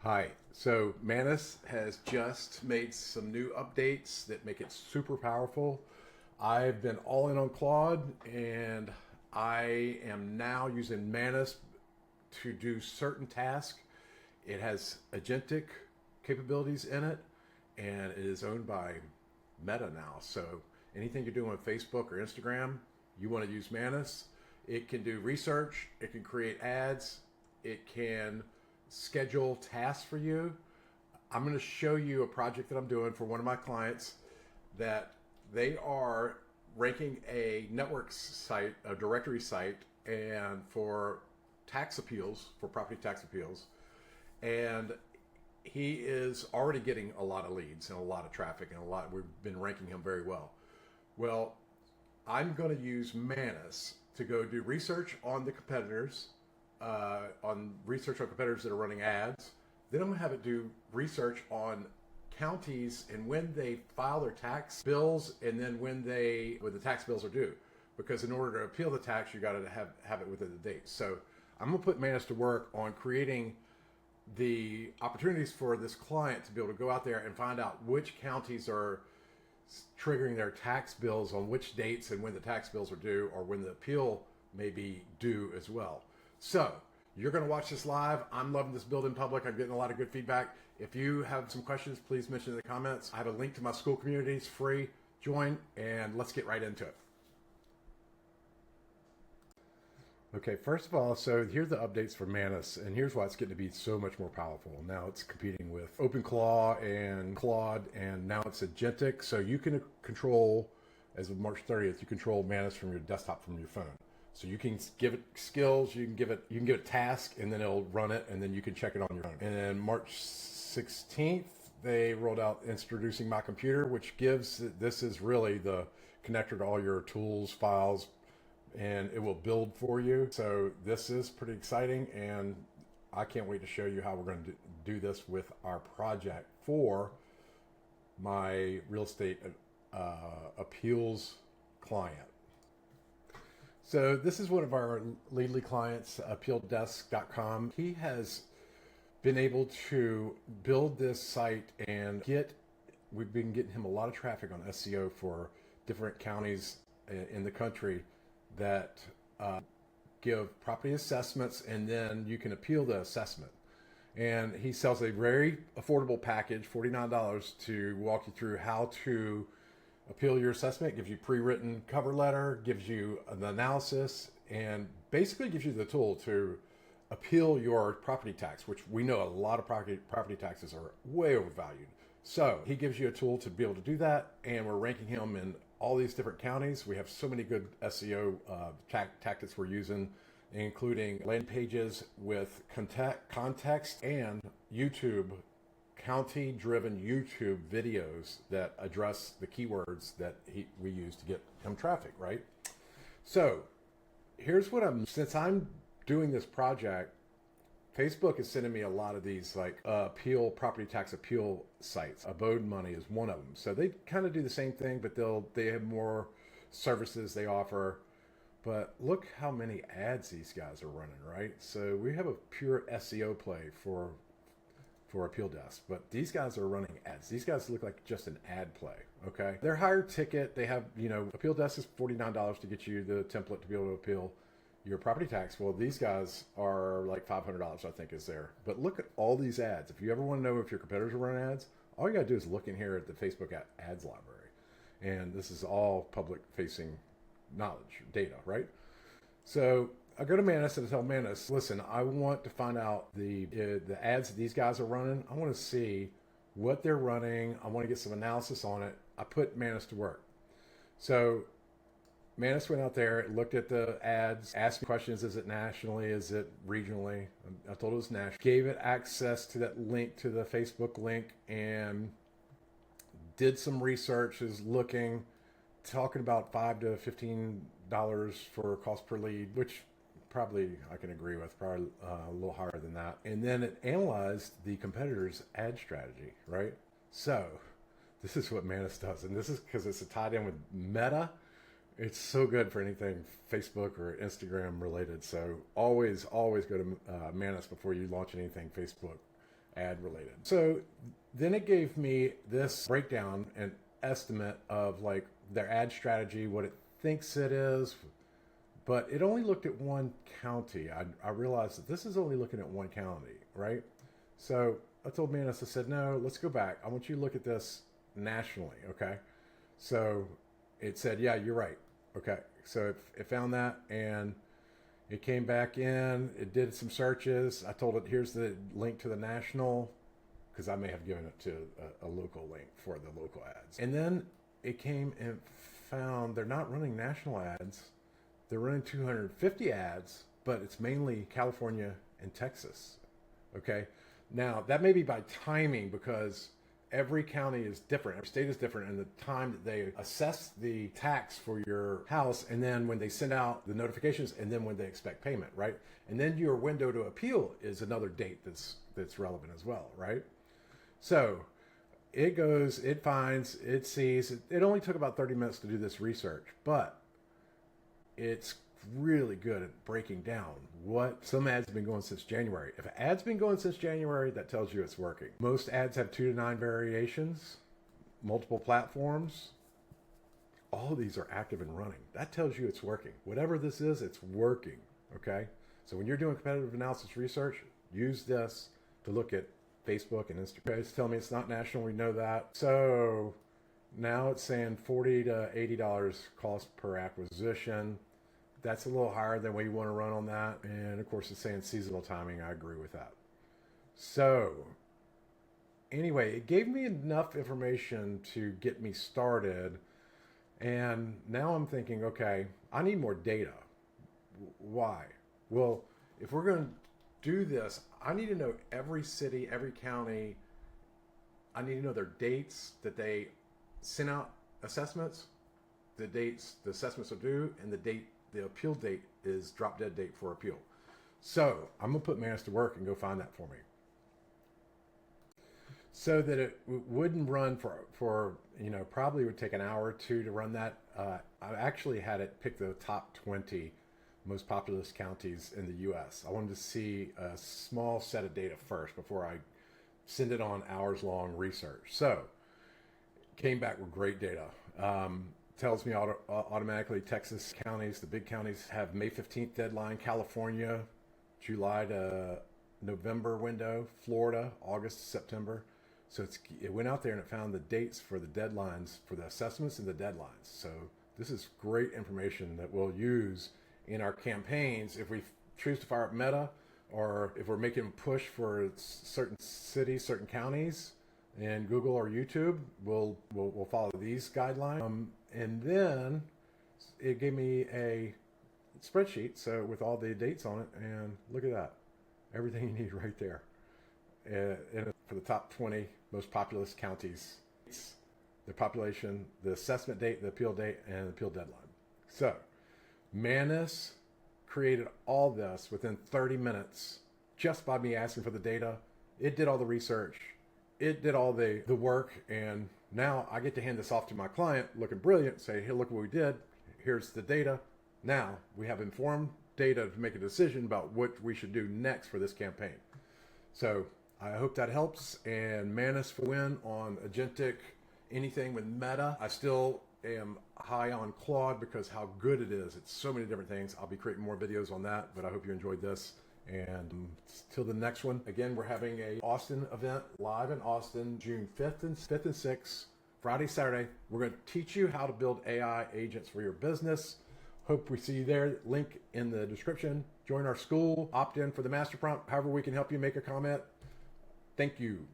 Hi. So Manus has just made some new updates that make it super powerful. I've been all in on Claude, and I am now using Manus to do certain tasks. It has agentic capabilities in it, and it is owned by Meta now. So anything you're doing on Facebook or Instagram, you want to use Manus. It can do research, it can create ads, it can schedule tasks for you. I'm going to show you a project that I'm doing for one of my clients that they are ranking a network site, a directory site, and for tax appeals, for property tax appeals. And he is already getting a lot of leads and a lot of traffic and a lot. We've been ranking him very well. Well, I'm going to use Manus to go do research on the competitors, on research on competitors that are running ads. Then I'm going to have it do research on counties and when they file their tax bills, and then when the tax bills are due. Because in order to appeal the tax, you got to have it within the date. So I'm going to put Manus to work on creating the opportunities for this client to be able to go out there and find out which counties are triggering their tax bills on which dates and when the tax bills are due, or when the appeal may be due as well. So you're going to watch this live. I'm loving this build in public. I'm getting a lot of good feedback. If you have some questions, please mention in the comments. I have a link to my school community. It's free. Join, and let's get right into it. Okay, first of all, so here's the updates for Manus, and here's why it's getting to be so much more powerful. Now it's competing with OpenClaw and Claude, and now it's agentic. So you can control, as of March 30th, you control Manus from your desktop, from your phone. So you can give it skills, you can give it task, and then it'll run it, and then you can check it on your phone. And then March 16th, they rolled out introducing my computer, which gives, this is really the connector to all your tools, files, and it will build for you. So this is pretty exciting, and I can't wait to show you how we're going to do this with our project for my real estate appeals client. So this is one of our Leadly clients, appealdesk.com. He has been able to build this site and we've been getting him a lot of traffic on SEO for different counties in the country that give property assessments, and then you can appeal the assessment. And he sells a very affordable package, $49, to walk you through how to appeal your assessment. It gives you pre-written cover letter, gives you an analysis, and basically gives you the tool to appeal your property tax, which we know a lot of property taxes are way overvalued. So he gives you a tool to be able to do that, and we're ranking him in all these different counties. We have so many good SEO tactics we're using, including landing pages with context and YouTube, county-driven YouTube videos that address the keywords that we use to get him traffic, right? So here's what since I'm doing this project, Facebook is sending me a lot of these like property tax appeal sites. Abode Money is one of them. So they kind of do the same thing, but they have more services they offer. But look how many ads these guys are running, right? So we have a pure SEO play for Appeal Desk, but these guys are running ads. These guys look like just an ad play, okay? They're higher ticket. They have, Appeal Desk is $49 to get you the template to be able to appeal your property tax. Well, these guys are like $500, I think, is there. But look at all these ads. If you ever want to know if your competitors are running ads, all you got to do is look in here at the Facebook ads library. And this is all public facing knowledge, data, right? So I go to Manus and I tell Manus, listen, I want to find out the ads that these guys are running. I want to see what they're running. I want to get some analysis on it. I put Manus to work. So Manus went out there, looked at the ads, asked questions. Is it nationally? Is it regionally? I told it was national. Gave it access to that link, to the Facebook link, and did some research, is talking about $5 to $15 for cost per lead, which probably I can agree with, probably a little higher than that. And then it analyzed the competitor's ad strategy, right? So this is what Manus does. And this is because it's tied in with Meta. It's so good for anything Facebook or Instagram related. So always go to Manus before you launch anything Facebook ad related. So then it gave me this breakdown and estimate of like their ad strategy, what it thinks it is, but it only looked at one county. I realized that this is only looking at one county, right? So I told Manus, I said, no, let's go back. I want you to look at this nationally, okay? So it said, yeah, you're right. Okay, so it found that and it came back in, it did some searches. I told it, here's the link to the national, because I may have given it to a local link for the local ads. And then it came and found they're not running national ads. They're running 250 ads, but it's mainly California and Texas. Okay. Now that may be by timing because every county is different. Every state is different in the time that they assess the tax for your house, and then when they send out the notifications, and then when they expect payment, right? And then your window to appeal is another date that's relevant as well, right? So it goes, it finds, it sees. It only took about 30 minutes to do this research, but it's really good at breaking down what some ads have been going since January. If an ad's been going since January, that tells you it's working. Most ads have 2 to 9 variations, multiple platforms. All of these are active and running. That tells you it's working. Whatever this is, it's working, okay? So when you're doing competitive analysis research, use this to look at Facebook and Instagram. It's telling me it's not national, we know that. So now it's saying $40 to $80 cost per acquisition. That's a little higher than what you want to run on that. And of course, it's saying seasonal timing. I agree with that. So anyway, it gave me enough information to get me started. And now I'm thinking, okay, I need more data. Why? Well, if we're going to do this, I need to know every city, every county. I need to know their dates that they sent out assessments, the dates the assessments are due, and the appeal date is drop dead date for appeal. So I'm gonna put Manus to work and go find that for me, so that it wouldn't run for probably would take an hour or two to run that. I actually had it pick the top 20 most populous counties in the U.S. I wanted to see a small set of data first before I send it on hours long research. So came back with great data. Tells me automatically Texas counties, the big counties, have May 15th deadline. California, July to November window. Florida, August to September. So it went out there and it found the dates for the deadlines for the assessments and the deadlines. So this is great information that we'll use in our campaigns if we choose to fire up Meta, or if we're making a push for certain cities, certain counties, and Google or YouTube, we'll follow these guidelines. And then it gave me a spreadsheet, so with all the dates on it, and look at that, everything you need right there. And for the top 20 most populous counties, the population, the assessment date, the appeal date, and the appeal deadline. So Manus created all this within 30 minutes just by me asking for the data. It did all the research. It did all the work, and now I get to hand this off to my client looking brilliant, say, here, look what we did. Here's the data. Now we have informed data to make a decision about what we should do next for this campaign. So I hope that helps. And Manus for win on agentic, anything with Meta. I still am high on Claude because how good it is. It's so many different things. I'll be creating more videos on that, but I hope you enjoyed this. And till the next one, again, we're having a Austin event live in Austin, June 5th and 6th, Friday, Saturday. We're going to teach you how to build AI agents for your business. Hope we see you there. Link in the description. Join our school, opt in for the master prompt. However we can help you make a comment. Thank you.